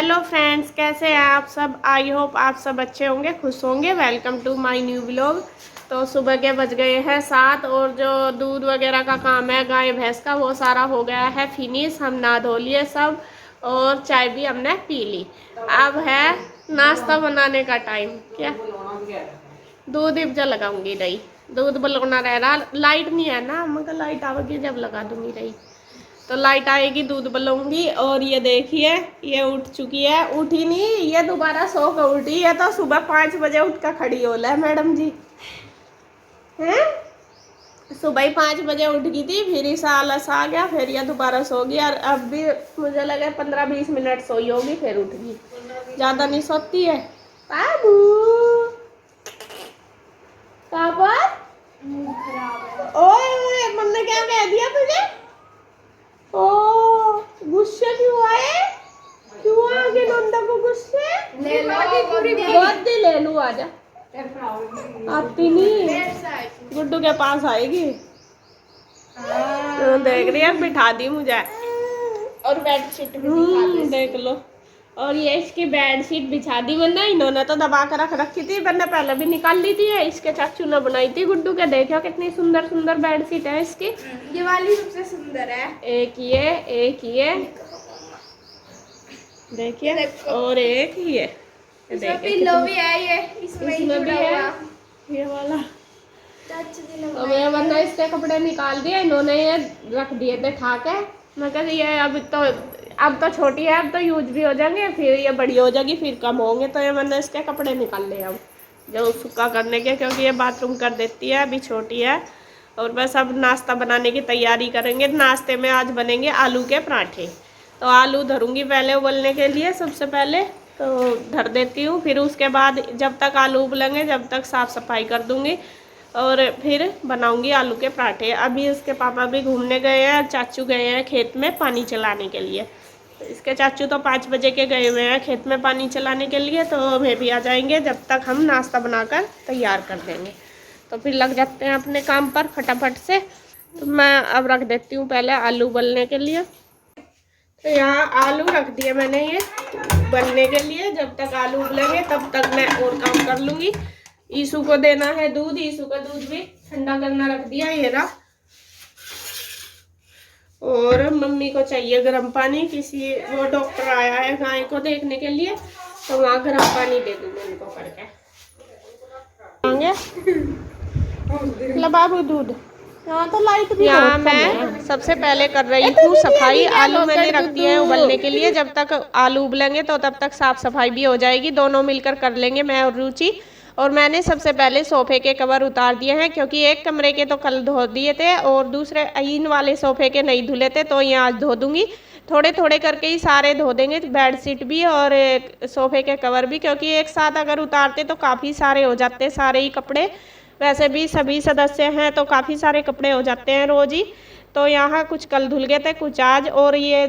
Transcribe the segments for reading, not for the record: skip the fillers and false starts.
Hello friends, कैसे हैं आप सब। आई होप आप सब अच्छे होंगे, खुश होंगे। Welcome to my new vlog. तो सुबह के बज गए हैं 7 और जो दूध वगैरह का काम है गाय भैंस का वो सारा हो गया है फिनिश। हम नहा धो लिए सब और चाय भी हमने पी ली। अब है नाश्ता बनाने का टाइम। क्या दूध इब्जा लगाऊंगी रही, दूध बलौना रह रहा। लाइट नहीं है ना, मगर लाइट आवेगी जब लगा दूंगी रही। तो लाइट आएगी दूध बलूंगी। और ये देखिए ये उठ चुकी है, उठी नहीं ये दोबारा सो कर उठी है। तो सुबह 5 बजे उठ कर खड़ी हो है मैडम जी हैं। सुबह ही 5 बजे उठ गई थी, फिर इस आलस आ गया, फिर ये दोबारा सो गई। और अब भी मुझे लगे 15-20 मिनट सोई होगी, फिर उठ गई। ज़्यादा नहीं सोती है बाबू। पापा ओए मम्मी क्या कह दिया तुझे? ओ गुस्से क्यों आए? क्यों आगे नंदा को गुस्से? ले लो पूरी गोदी ले लूं। आजा आती नहीं, गुड्डू के पास आएगी। देख रही है, बिठा दी मुझे। और बेडशीट भी देख लो। और ये इसकी बेडशीट बिछा दी, वरना इन्होंने तो दबा कर रख रखी थी, वरना पहले भी निकाल ली थी। इसके चाचू ने बनाई थी गुड्डू के। देखो कितनी सुंदर सुंदर बेडशीट है इसकी। ये वाली सबसे सुंदर है। एक ये देखिए, और एक ये पिल्लो भी है। ये इसमें भी है ये वाला। तो मैं वरना इसके कपड़े निकाल दिए, इन्होंने ये रख दिए थे खा के। मैं कहती ये अब तो छोटी है, अब तो यूज भी हो जाएंगे, फिर ये बड़ी हो जाएगी, फिर कम होंगे। तो ये मैंने इसके कपड़े निकाल लिए अब जो सूखा करने के, क्योंकि ये बाथरूम कर देती है, अभी छोटी है। और बस अब नाश्ता बनाने की तैयारी करेंगे। नाश्ते में आज बनेंगे आलू के पराठे। तो आलू धरूंगी पहले उबलने के लिए। सबसे पहले तो धर देती हूँ, फिर उसके बाद जब तक आलू उबलेंगे जब तक साफ़ सफाई कर दूँगी और फिर बनाऊंगी आलू के पराठे। अभी इसके पापा भी घूमने गए हैं, चाचू गए हैं खेत में पानी चलाने के लिए। इसके चाचू तो 5 बजे के गए हुए हैं खेत में पानी चलाने के लिए, तो वे भी आ जाएंगे। जब तक हम नाश्ता बनाकर तैयार कर देंगे, तो फिर लग जाते हैं अपने काम पर फटाफट से। तो मैं अब रख देती हूँ पहले आलू उबलने के लिए। तो यहाँ आलू रख दिए मैंने ये बनने के लिए। जब तक आलू उबलेंगे तब तक मैं और काम कर लूँगी। ईशु को देना है दूध, ईशु का दूध भी ठंडा करना रख दिया ये रहा। और मम्मी को चाहिए गर्म पानी, किसी वो डॉक्टर आया है गाय को देखने के लिए, तो वहाँ गर्म पानी दे दूँगी उनको करके। ला बाबू दूध। यहाँ तो लाइट भी यहाँ मैं सबसे पहले कर रही हूँ सफाई। आलू मैंने रख दिए हैं उबलने के लिए। जब तक आलू उबलेंगे तो तब तक साफ सफाई भी हो जाएगी, दोनों मिलकर कर लेंगे मैं और रुचि। और मैंने सबसे पहले सोफे के कवर उतार दिए हैं, क्योंकि एक कमरे के तो कल धो दिए थे और दूसरे इन वाले सोफे के नहीं धुले थे, तो ये आज धो दूंगी। थोड़े थोड़े करके ही सारे धो देंगे, बेडशीट भी और सोफे के कवर भी, क्योंकि एक साथ अगर उतारते तो काफ़ी सारे हो जाते सारे ही कपड़े। वैसे भी सभी सदस्य हैं तो काफ़ी सारे कपड़े हो जाते हैं रोज़ ही। तो यहाँ कुछ कल धुल गए थे, कुछ आज। और ये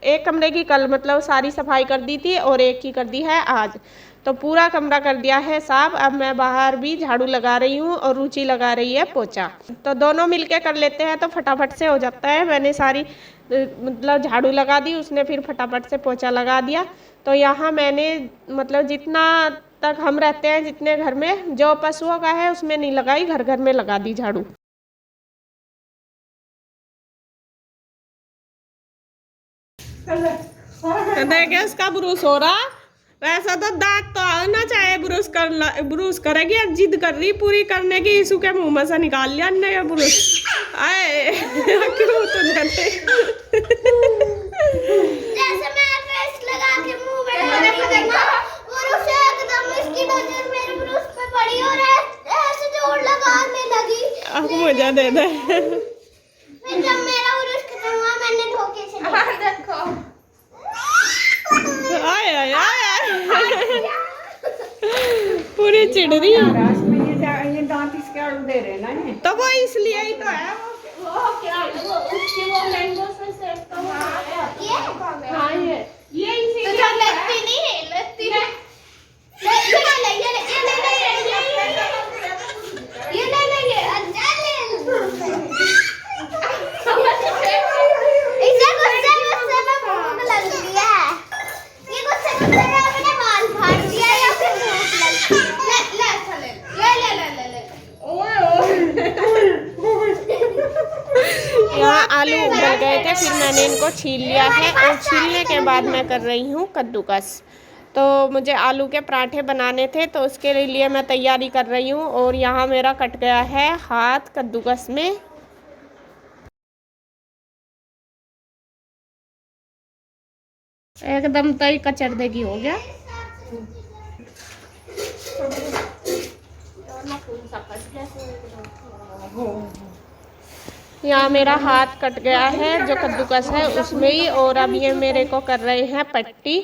एक कमरे की कल मतलब सारी सफाई कर दी थी और एक की कर दी है आज। तो पूरा कमरा कर दिया है साफ। अब मैं बाहर भी झाड़ू लगा रही हूँ और रुचि लगा रही है पोछा। तो दोनों मिलके कर लेते हैं तो फटाफट से हो जाता है। मैंने सारी मतलब झाड़ू लगा दी, उसने फिर फटाफट से पोछा लगा दिया। तो यहाँ मैंने मतलब जितना तक हम रहते हैं, जितने घर में जो पशुओं का है उसमें नहीं लगाई, घर घर में लगा दी झाड़ू। देखिए उसका ब्रूस हो रहा। वैसा तो दांत तो आना चाहे ब्रूस करेगी। अब जिद कर रही पूरी करने की, ईशु के मुंह में से निकाल लिया ने ब्रूस। आए क्यों तो जैसे मैं पेस्ट लगा के मुंह में डालूंगा, ब्रूस एकदम इसकी नजर मेरे ब्रूस पे पड़ी और ऐसे जोर लगाने लगी। अब मुझे दे दे। फिर जब मेरा ब्रूस खत्म हुआ मैंने धोखे से देखो। आए आए आए पूरी चिड़ रही ये दांत इसके आड़ दे रहे ना, तो वो इसलिए ही तो है। वो क्या वो उसकी वो मैंगो से सेव तो ये हाँ ये इसीलिए तो लगती नहीं है। इसे गुस्से में भूख लग रही है। ये गुस्से में यहाँ आलू उबल गए थे, फिर मैंने इनको छील लिया है और छीलने के बाद मैं कर रही हूँ कद्दूकस। तो मुझे आलू के पराठे बनाने थे तो उसके लिए मैं तैयारी कर रही हूँ। और यहाँ मेरा कट गया है हाथ कद्दूकस में। एकदम तई कचर देगी हो गया। यहाँ मेरा हाथ कट गया है जो कद्दूकस है उसमें ही। और अब ये मेरे को कर रहे हैं पट्टी।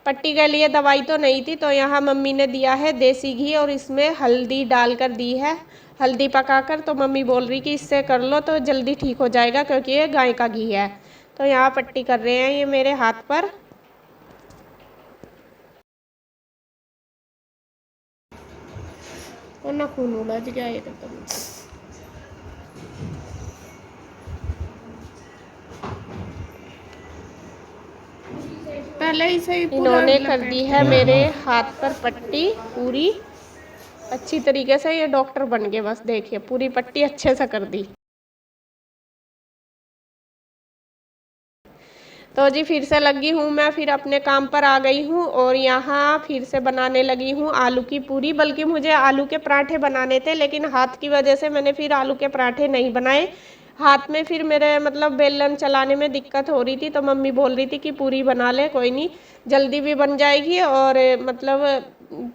पट्टी के लिए दवाई तो नहीं थी, तो यहाँ मम्मी ने दिया है देसी घी और इसमें हल्दी डालकर दी है, हल्दी पकाकर। तो मम्मी बोल रही कि इससे कर लो तो जल्दी ठीक हो जाएगा, क्योंकि ये गाय का घी है। तो यहाँ पट्टी कर रहे हैं ये मेरे हाथ पर। और ना खून उलझ गया एकदम। पहले ही से इन्होंने कर दी है मेरे हाथ पर पट्टी पूरी अच्छी तरीके से। ये डॉक्टर बन गए बस, देखिए पूरी पट्टी अच्छे से कर दी। तो जी फिर से लगी हूँ मैं, फिर अपने काम पर आ गई हूँ और यहाँ फिर से बनाने लगी हूँ आलू की पूरी। बल्कि मुझे आलू के पराठे बनाने थे, लेकिन हाथ की वजह से मैंने फिर आलू के पराठे नहीं बनाए। हाथ में फिर मेरे मतलब बेलन चलाने में दिक्कत हो रही थी, तो मम्मी बोल रही थी कि पूरी बना ले, कोई नहीं जल्दी भी बन जाएगी और मतलब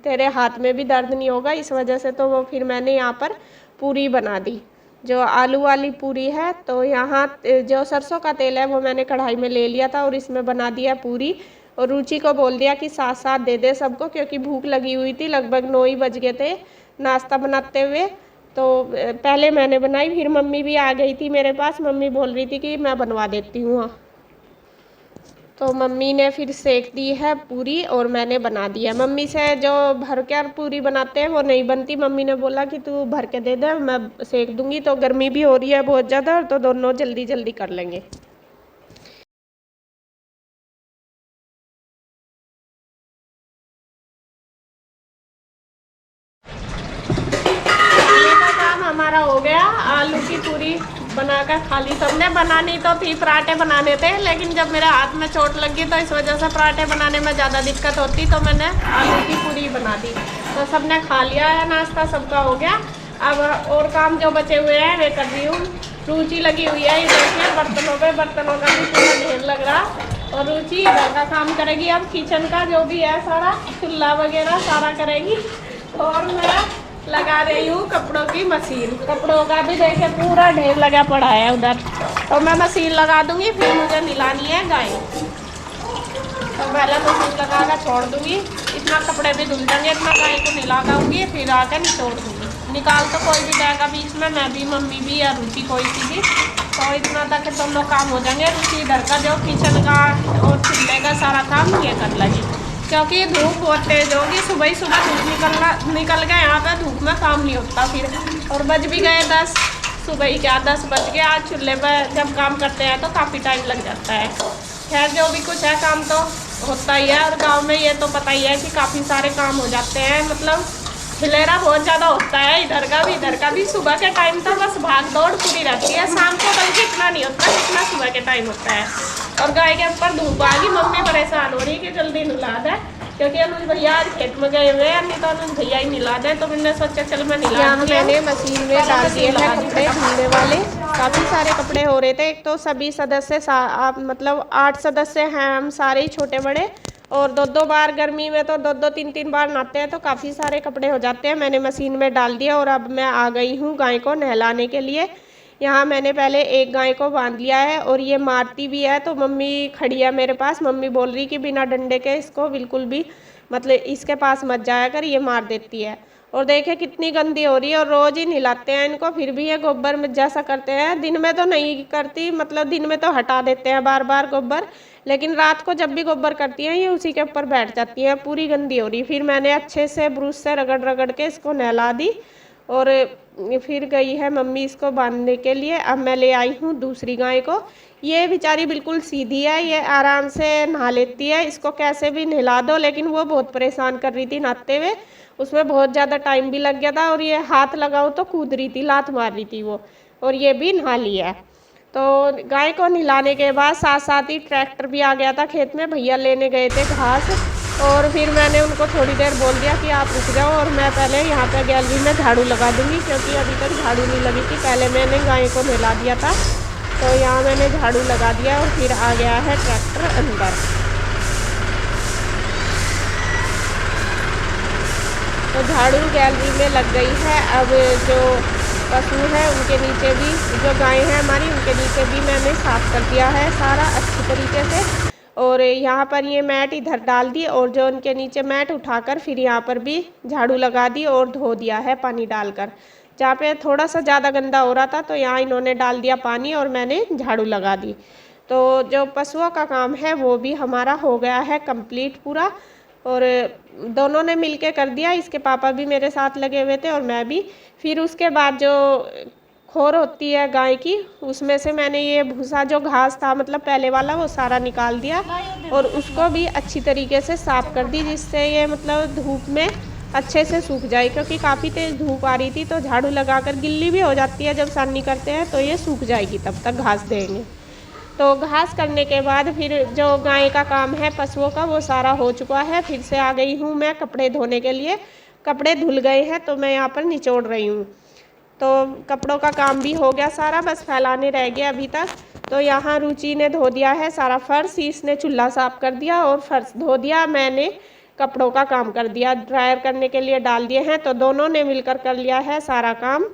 तेरे हाथ में भी दर्द नहीं होगा। इस वजह से तो वो फिर मैंने यहाँ पर पूरी बना दी, जो आलू वाली पूरी है। तो यहाँ जो सरसों का तेल है वो मैंने कढ़ाई में ले लिया था और इसमें बना दिया पूरी। और रुचि को बोल दिया कि साथ साथ दे दे सबको, क्योंकि भूख लगी हुई थी। लगभग 9 ही बज गए थे नाश्ता बनाते हुए। तो पहले मैंने बनाई, फिर मम्मी भी आ गई थी मेरे पास। मम्मी बोल रही थी कि मैं बनवा देती हूँ। तो मम्मी ने फिर सेक दी है पूरी और मैंने बना दी है। मम्मी से जो भर के पूरी बनाते हैं वो नहीं बनती। मम्मी ने बोला कि तू भर के दे दे, मैं सेक दूंगी। तो गर्मी भी हो रही है बहुत ज़्यादा, तो दोनों जल्दी जल्दी कर लेंगे। हमारा हो गया, आलू की पूरी बनाकर खा ली सबने। बनानी तो थी, पराठे बनाने थे, लेकिन जब मेरे हाथ में चोट लगी तो इस वजह से पराठे बनाने में ज़्यादा दिक्कत होती, तो मैंने आलू की पूरी बना दी। तो सबने खा लिया है, नाश्ता सबका हो गया। अब और काम जो बचे हुए हैं वे कर रही हूँ। रुचि लगी हुई है इधर के बर्तनों पे, बर्तनों का भी पूरा ढेर लग रहा। और रुचि इधर का काम करेगी, अब किचन का जो भी है सारा चूल्हा वगैरह सारा करेगी। और मैं लगा रही हूँ कपड़ों की मशीन। कपड़ों का भी देखे पूरा ढेर लगा पड़ा है उधर, तो मैं मशीन लगा दूंगी। फिर मुझे मिलानी है गाय, तो पहले मशीन लगा कर छोड़ दूंगी। इतना कपड़े भी धुल जाएंगे, इतना गाय को मिला दूंगी, फिर आकर निचोड़ दूंगी। निकाल तो कोई भी जाएगा बीच में, मैं भी, मम्मी भी या रुचि कोई सी भी। तो इतना तक दोनों काम हो जाएंगे। रुचि इधर का जो किचन का और चूल्हे का सारा काम ये कर लगी, क्योंकि धूप बहुत तेज होगी। सुबह ही सुबह धूप निकल गए, यहाँ पे धूप में काम नहीं होता फिर। और बज भी गए 10, सुबह ही क्या 10 बज गए। आज चूल्हे पर जब काम करते हैं तो काफ़ी टाइम लग जाता है। खैर जो भी कुछ है काम तो होता ही है। और गांव में ये तो पता ही है कि काफ़ी सारे काम हो जाते हैं, मतलब हिलेरा बहुत ज़्यादा होता है। इधर का भी सुबह के टाइम तो बस भाग दौड़ पूरी रहती है। शाम को बल्कि इतना नहीं होता जितना सुबह के टाइम होता है। और गाय के ऊपर धूप आ गई, मम्मी परेशान हो रही कि जल्दी नहला दे, क्योंकि अनुज भैया आज खेत में गए हुए हैं, नहीं तो अनुज भैया ही नहला दे। तो मैंने सोचा चल मैं नहला दूं। मैंने मशीन में डाल दिए हैं कपड़े धुलने वाले। काफ़ी सारे कपड़े हो रहे थे। एक तो सभी सदस्य मतलब 8 सदस्य हैं हम सारे ही, छोटे बड़े। और 2-2 बार गर्मी में तो 2-2 3-3 बार नहाते हैं, तो काफ़ी सारे कपड़े हो जाते हैं। मैंने मशीन में डाल दिया और अब मैं आ गई हूँ गाय को नहलाने के लिए। यहाँ मैंने पहले एक गाय को बांध लिया है और ये मारती भी है, तो मम्मी खड़ी है मेरे पास। मम्मी बोल रही कि बिना डंडे के इसको बिल्कुल भी मतलब इसके पास मत जाया कर, ये मार देती है। और देखे कितनी गंदी हो रही है, और रोज़ ही नहलाते हैं इनको, फिर भी ये गोबर में जैसा करते हैं। दिन में तो नहीं करती, मतलब दिन में तो हटा देते हैं बार बार गोबर, लेकिन रात को जब भी गोबर करती हैं ये उसी के ऊपर बैठ जाती है, पूरी गंदी हो रही। फिर मैंने अच्छे से ब्रश से रगड़ रगड़ के इसको नहला दी और फिर गई है मम्मी इसको बांधने के लिए। अब मैं ले आई हूँ दूसरी गाय को। ये बेचारी बिल्कुल सीधी है, ये आराम से नहा लेती है, इसको कैसे भी नहला दो। लेकिन वो बहुत परेशान कर रही थी नहाते हुए, उसमें बहुत ज़्यादा टाइम भी लग गया था। और ये हाथ लगाओ तो कूद रही थी, लात मार रही थी वो, और ये भी नहा लिया। तो गाय को नहलाने के बाद साथ साथ ही ट्रैक्टर भी आ गया था खेत में, भैया लेने गए थे घास। और फिर मैंने उनको थोड़ी देर बोल दिया कि आप रुक जाओ और मैं पहले यहाँ पे गैलरी में झाड़ू लगा दूँगी, क्योंकि अभी तक झाड़ू नहीं लगी थी। पहले मैंने गाय को नहला दिया था, तो यहाँ मैंने झाड़ू लगा दिया और फिर आ गया है ट्रैक्टर अंदर। तो झाड़ू गैलरी में लग गई है। अब जो पशु है उनके नीचे भी, जो गाय है हमारी, उनके नीचे भी मैंने साफ़ कर दिया है सारा अच्छी तरीके से। और यहाँ पर ये मैट इधर डाल दी और जो उनके नीचे मैट उठाकर फिर यहाँ पर भी झाड़ू लगा दी और धो दिया है पानी डालकर। जहाँ पे थोड़ा सा ज़्यादा गंदा हो रहा था तो यहाँ इन्होंने डाल दिया पानी और मैंने झाड़ू लगा दी। तो जो पशुओं का काम है वो भी हमारा हो गया है कंप्लीट पूरा, और दोनों ने मिलके कर दिया। इसके पापा भी मेरे साथ लगे हुए थे और मैं भी। फिर उसके बाद जो खोर होती है गाय की, उसमें से मैंने ये भूसा जो घास था मतलब पहले वाला, वो सारा निकाल दिया और उसको भी अच्छी तरीके से साफ़ कर दी, जिससे ये मतलब धूप में अच्छे से सूख जाए, क्योंकि काफ़ी तेज़ धूप आ रही थी। तो झाड़ू लगाकर गिल्ली भी हो जाती है, जब सानी करते हैं तो ये सूख जाएगी, तब तक घास देंगे। तो घास करने के बाद फिर जो गाय का काम है पशुओं का वो सारा हो चुका है। फिर से आ गई हूँ मैं कपड़े धोने के लिए। कपड़े धुल गए हैं तो मैं यहाँ पर निचोड़ रही हूँ। तो कपड़ों का काम भी हो गया सारा, बस फैलाने रह गया अभी तक। तो यहाँ रुचि ने धो दिया है सारा फर्श, इसने चूल्हा साफ़ कर दिया और फर्श धो दिया। मैंने कपड़ों का काम कर दिया, ड्रायर करने के लिए डाल दिए हैं। तो दोनों ने मिलकर कर लिया है सारा काम।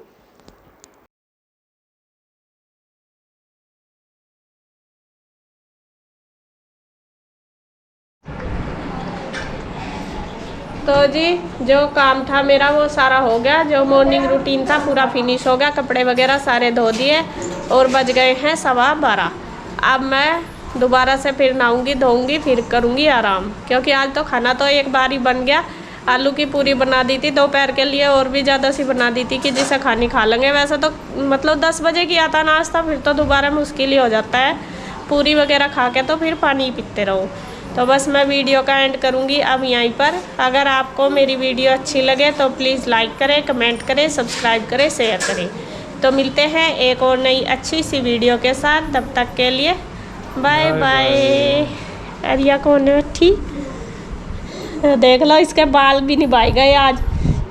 तो जी जो काम था मेरा वो सारा हो गया, जो मॉर्निंग रूटीन था पूरा फिनिश हो गया। कपड़े वगैरह सारे धो दिए और बज गए हैं 12:15। अब मैं दोबारा से फिर नहाऊंगी, धोऊंगी, फिर करूंगी आराम, क्योंकि आज तो खाना तो एक बार ही बन गया। आलू की पूरी बना दी थी दोपहर के लिए, और भी ज़्यादा सी बना दी थी कि जिसे खानी खा लेंगे। वैसे तो मतलब 10 बजे किया था नाश्ता, फिर तो दोबारा मुश्किल ही हो जाता है। पूरी वगैरह खा के तो फिर पानी ही पीते रहो। तो बस मैं वीडियो का एंड करूँगी अब यहीं पर। अगर आपको मेरी वीडियो अच्छी लगे तो प्लीज़ लाइक करें, कमेंट करें, सब्सक्राइब करें, शेयर करें। तो मिलते हैं एक और नई अच्छी सी वीडियो के साथ। तब तक के लिए बाय बाय। अरिया कौन है ठीक, देख लो इसके बाल भी निभाए गए आज।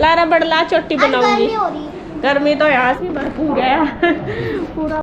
लारा बड़ला चोटी बनाऊंगी। गर्मी तो यहाँ से भरपूर है पूरा।